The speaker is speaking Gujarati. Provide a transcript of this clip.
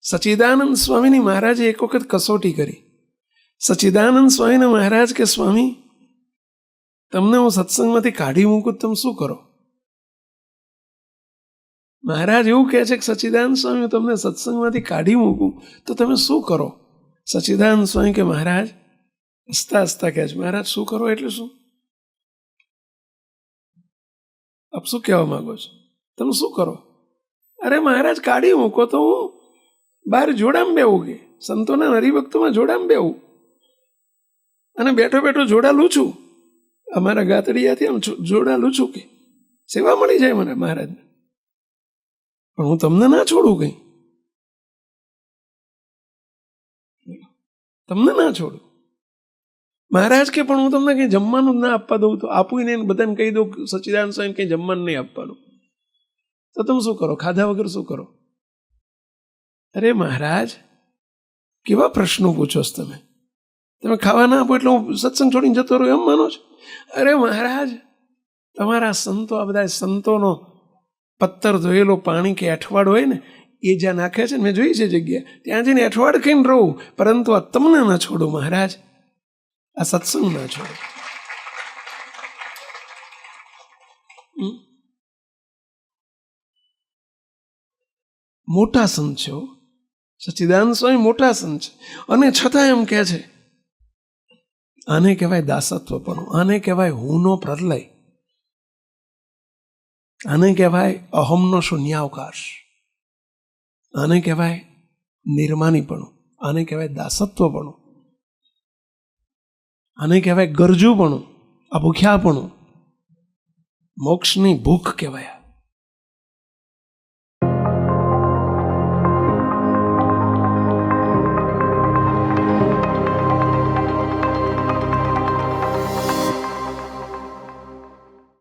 સચ્ચિદાનંદ સ્વામીની મહારાજે એક વખત કસોટી કરી. સચ્ચિદાનંદ સ્વામીને મહારાજ કે સ્વામી, તમને હું સત્સંગમાંથી કાઢી મૂકું, તમે શું કરો? મહારાજ એવું કહે છે કે સચ્ચિદાનંદ સ્વામી, હું તમને સત્સંગમાંથી કાઢી મૂકું તો તમે શું કરો? સચ્ચિદાનંદ સ્વામી કે મહારાજ, હસતા હસતા કહે છે, મહારાજ શું કરો એટલે શું? આપ શું કહેવા માંગો છો? તમે શું કરો? અરે મહારાજ, કાઢી મૂકો તો હું બહાર જોડામાં બેવું, કે સંતોના હરિભક્તોમાં જોડામાં બેવું, અને બેઠો બેઠો જોડા લૂછું, અમારા ગાતડિયાથી આમ જોડા લૂછું, કે સેવા મળી જાય મને મહારાજને. પણ હું તમને ના છોડું, કંઈ તમને ના છોડું. મહારાજ કે પણ હું તમને કંઈ જમવાનું ના આપવા દઉં તો આપું ને બધાને કહી દઉં સચ્ચિદાનંદ સ્વામી કંઈ જમવાનું નહીં આપવાનું, તો તમે શું કરો? ખાધા વગર શું કરો? અરે મહારાજ, કેવા પ્રશ્નો પૂછો છો તમે? તમે ખાવા ના આપો એટલે હું સત્સંગ છોડીને જતો રહું એમ માનો છો? અરે મહારાજ, તમારા સંતો, આ બધા સંતોનો પત્તર ધોયેલો પાણી કે અઠવાડ હોય ને, એ જ્યાં નાખે છે ને, મેં જોઈ છે જગ્યા, ત્યાં જઈને અઠવાડ ખાઈને રહું, પરંતુ આ તમને ના છોડું મહારાજ, આ સત્સંગ ના છોડો. મોટા સંત છે, સચ્ચિદાનંદ સ્વામી મોટા સંત છે, અને છતાં એમ કહે છે, આને કહેવાય દાસત્વપણું, આને કહેવાય હુંનો પ્રલય, આને કહેવાય અહમનો શૂન્યાવકાશ, આને કહેવાય નિર્માનીપણું, આને કહેવાય દાસત્વપણું, આને કહેવાય ગરજુપણું, આ ભૂખ્યાપણું, મોક્ષની ભૂખ કહેવાય.